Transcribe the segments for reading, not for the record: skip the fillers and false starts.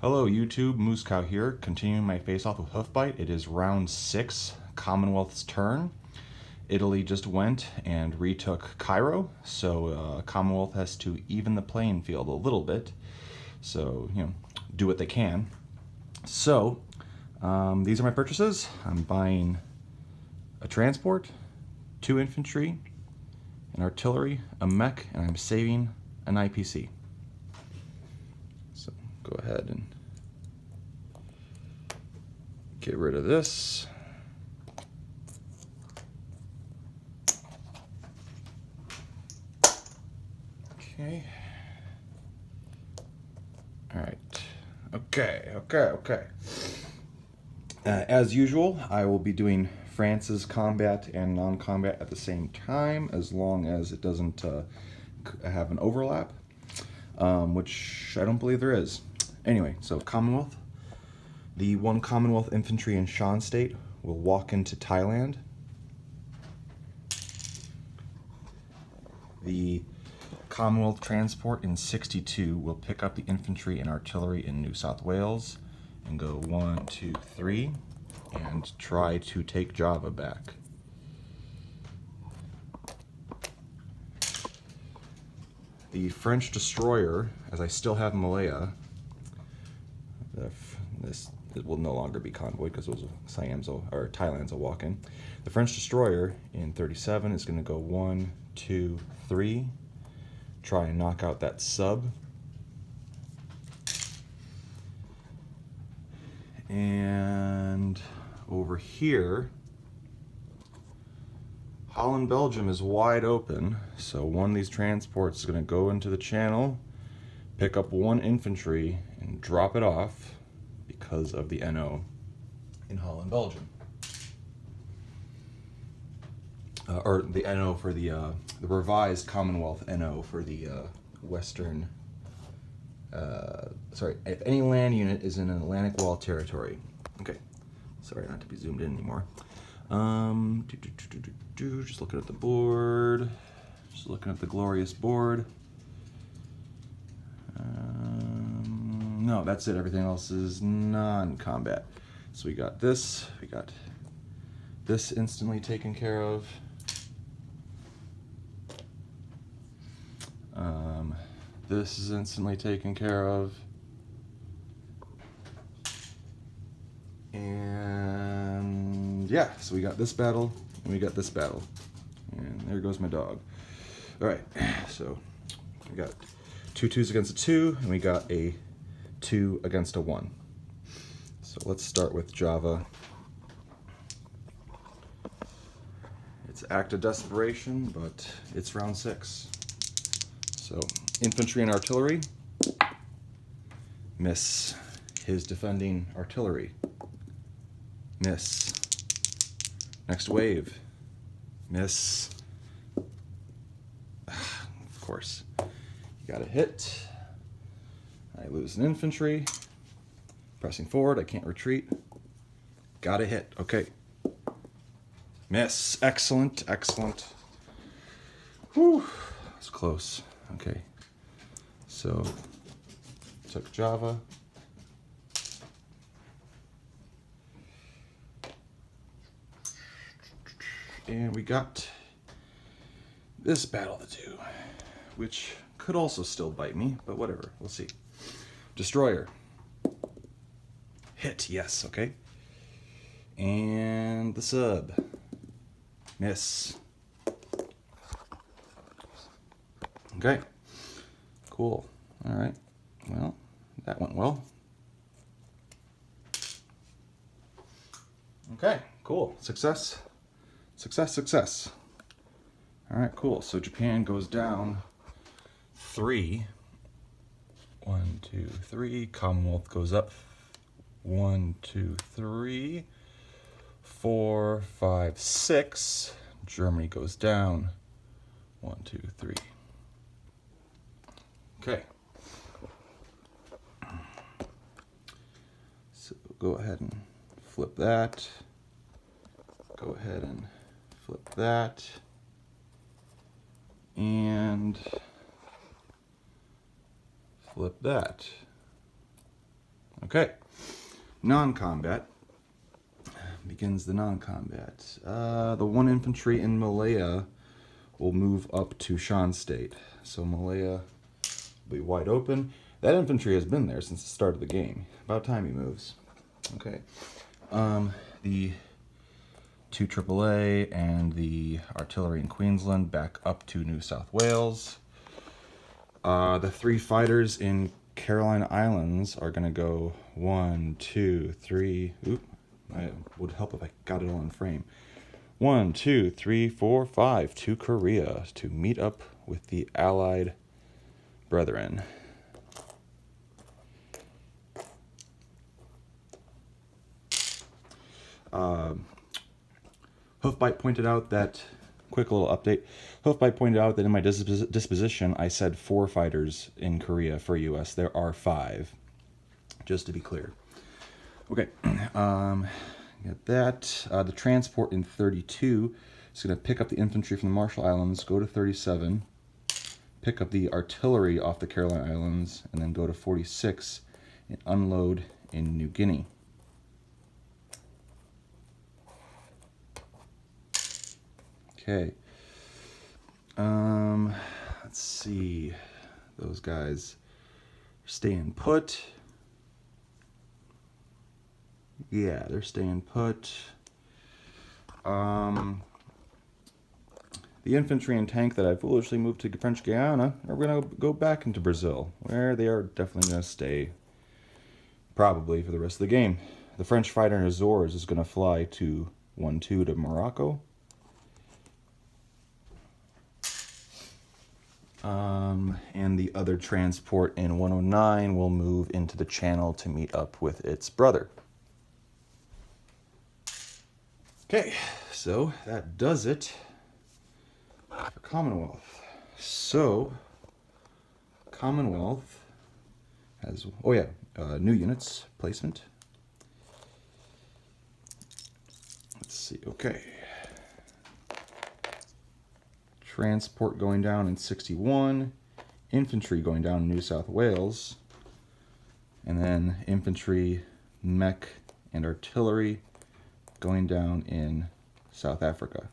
Hello YouTube, MooseCow here, continuing my face-off with Hoofbite. It is round 6, Commonwealth's turn. Italy just went and retook Cairo, so Commonwealth has to even the playing field a little bit. So, do what they can. So, these are my purchases. I'm buying a transport, 2 infantry, an artillery, a mech, and I'm saving an IPC. So, go ahead and get rid of this. Okay. All right. Okay. As usual, I will be doing France's combat and non-combat at the same time, as long as it doesn't have an overlap, which I don't believe there is. Anyway, so Commonwealth. The 1 Commonwealth infantry in Shan State will walk into Thailand. The Commonwealth transport in 62 will pick up the infantry and artillery in New South Wales and go 1, 2, 3 and try to take Java back. The French destroyer, as I still have Malaya, it will no longer be convoyed because those Thailand's will walk in. The French destroyer in 37 is going to go 1, 2, 3. Try and knock out that sub. And over here, Holland, Belgium is wide open. So one of these transports is going to go into the channel, pick up 1 infantry, and drop it off because of the NO in Holland, Belgium. Or the NO for the revised Commonwealth NO for the Western, if any land unit is in an Atlantic Wall territory. Okay, sorry not to be zoomed in anymore. Just looking at the board, just looking at the glorious board. No, that's it. Everything else is non-combat. So we got this instantly taken care of. This is instantly taken care of. And yeah, so we got this battle and we got this battle. And there goes my dog. All right, so we got 2 2s against a 2, and we got a 2 against a 1. So let's start with Java. It's act of desperation, but it's round 6. So infantry and artillery, miss. His defending artillery, miss. Next wave, miss. Of course, you got a hit. I lose an infantry. Pressing forward, I can't retreat. Got a hit. Okay. Miss. Excellent. Whew. That's close. Okay. So, took Java. And we got this battle to do, which could also still bite me, but whatever. We'll see. Destroyer. Hit, yes, okay. And the sub. Miss. Okay. Cool. All right. Well, that went well. Okay, cool. Success. All right, cool. So Japan goes down 3. 1, 2, 3. Commonwealth goes up 1, 2, 3, 4, 5, 6. Germany goes down 1, 2, 3. Okay. So go ahead and flip that. Go ahead and flip that. And flip that. Okay, non-combat. Begins the non-combat. The 1 infantry in Malaya will move up to Shan State. So Malaya will be wide open. That infantry has been there since the start of the game. About time he moves. Okay. The 2 AAA and the artillery in Queensland back up to New South Wales. The 3 fighters in Caroline Islands are going to go 1, 2, 3. Oop. It would help if I got it all in frame. 1, 2, 3, 4, 5 to Korea to meet up with the Allied brethren. Hoofbite pointed out that, quick little update, Hoofbite pointed out that in my disposition I said 4 fighters in Korea for US. There are 5, just to be clear. Okay, get that. The transport in 32 is going to pick up the infantry from the Marshall Islands, go to 37, pick up the artillery off the Caroline Islands, and then go to 46 and unload in New Guinea. Okay. Let's see. Those guys are staying put. Yeah, they're staying put. The infantry and tank that I foolishly moved to French Guiana are going to go back into Brazil, where they are definitely going to stay, probably for the rest of the game. The French fighter in Azores is going to fly to 1-2 to Morocco. And the other transport in 109 will move into the channel to meet up with its brother. Okay, so that does it for Commonwealth. So, Commonwealth has, new units placement. Let's see, okay. Transport going down in 61, infantry going down in New South Wales, and then infantry, mech, and artillery going down in South Africa,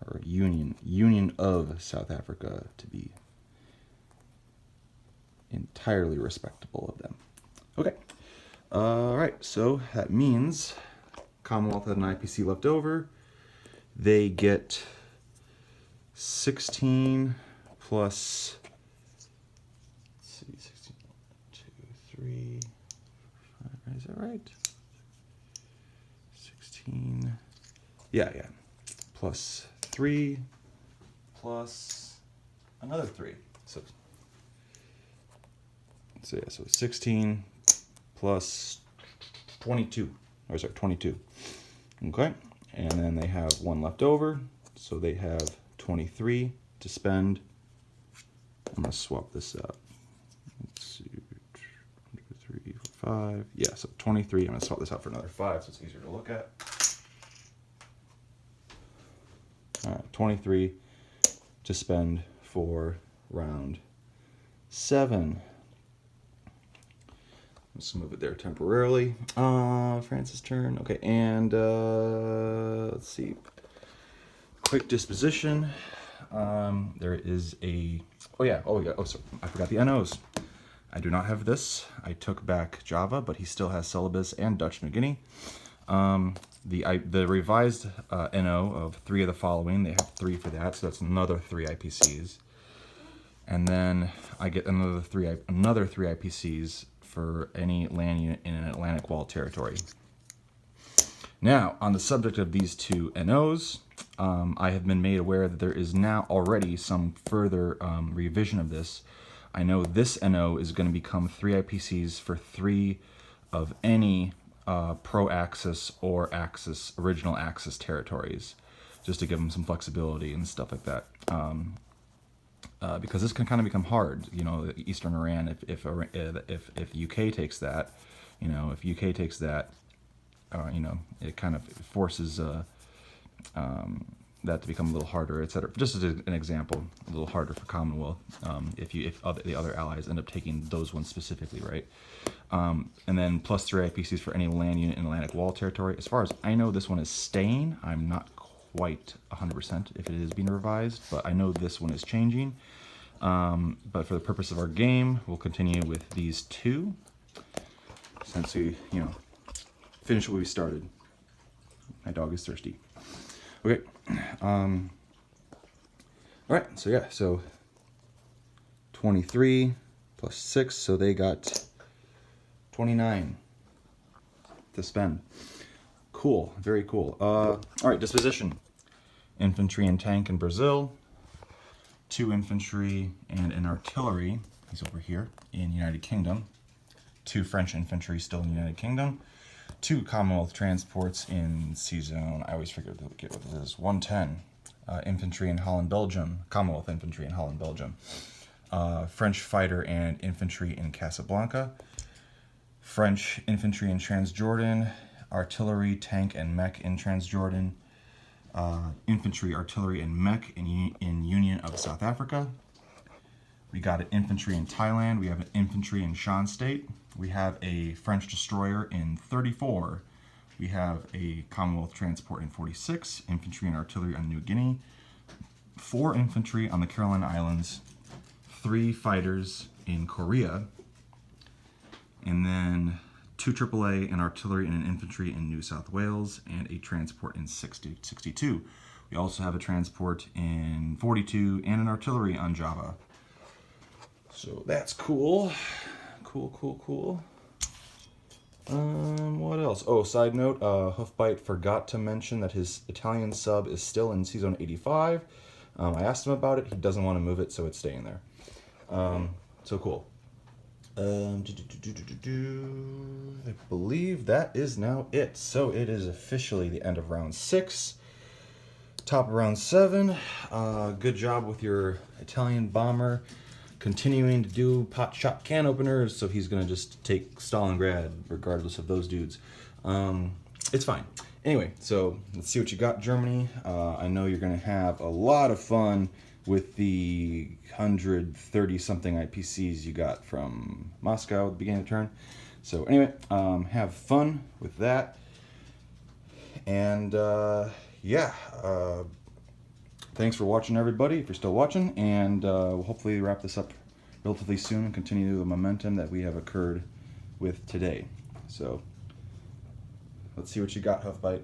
or Union of South Africa, to be entirely respectable of them. Okay, alright, so that means Commonwealth had an IPC left over. They get 16 plus, let's see, 16, 2, 3, 5, is that right? 16, yeah, plus 3, plus another 3. So 16 plus 22, or sorry, 22. Okay, and then they have 1 left over, so they have 23 to spend. I'm going to swap this out. Let's see. 1, 2, 3, 4, 5. Yeah, so 23. I'm going to swap this out for another 5 so it's easier to look at. Alright, 23 to spend for round 7. Let's move it there temporarily. France's turn. Okay, and let's see. Quick disposition. There is a. Sorry, I forgot the NOs. I do not have this. I took back Java, but he still has Celebes and Dutch New Guinea. The revised NO of 3 of the following. They have 3 for that, so that's another 3 IPCs. And then I get another 3 IPCs for any land unit in an Atlantic Wall territory. Now, on the subject of these 2 NOs, I have been made aware that there is now already some further revision of this. I know this NO is going to become 3 IPCs for 3 of any pro-Axis or Axis, original Axis territories, just to give them some flexibility and stuff like that. Because this can kind of become hard, Eastern Iran, if UK takes that, if UK takes that, it kind of forces that to become a little harder, etc. Just as an example, a little harder for Commonwealth if the other allies end up taking those ones specifically, right? And then +3 IPCs for any land unit in Atlantic Wall territory. As far as I know, this one is staying. I'm not quite 100% if it is being revised, but I know this one is changing. But for the purpose of our game, we'll continue with these two, since we, finish what we started. My dog is thirsty. Okay. All right. So yeah. So 23 plus 6. So they got 29 to spend. Cool. Very cool. All right. Disposition. Infantry and tank in Brazil. 2 infantry and an artillery. He's over here in United Kingdom. 2 French infantry still in United Kingdom. 2 Commonwealth transports in C-Zone. I always forget what this is. 110 infantry in Holland, Belgium. Commonwealth infantry in Holland, Belgium. French fighter and infantry in Casablanca. French infantry in Transjordan. Artillery, tank, and mech in Transjordan. Infantry, artillery, and mech in Union of South Africa. We got an infantry in Thailand. We have an infantry in Shan State. We have a French destroyer in 34. We have a Commonwealth transport in 46. Infantry and artillery on New Guinea. 4 infantry on the Caroline Islands. 3 fighters in Korea. And then 2 AAA and artillery and an infantry in New South Wales, and a transport in 62. We also have a transport in 42 and an artillery on Java. So that's cool. Cool. What else? Oh, side note, Hoofbite forgot to mention that his Italian sub is still in C-Zone 85. I asked him about it. He doesn't want to move it, so it's staying there. So cool. I believe that is now it. So it is officially the end of round 6. Top of round 7. Good job with your Italian bomber. Continuing to do pot shot can openers, so he's gonna just take Stalingrad regardless of those dudes. It's fine. Anyway, so let's see what you got, Germany. I know you're gonna have a lot of fun with the 130 something IPCs you got from Moscow at the beginning of the turn. So anyway, have fun with that. And yeah, thanks for watching, everybody, if you're still watching, and we'll hopefully wrap this up relatively soon and continue the momentum that we have occurred with today. So let's see what you got, Hoofbite.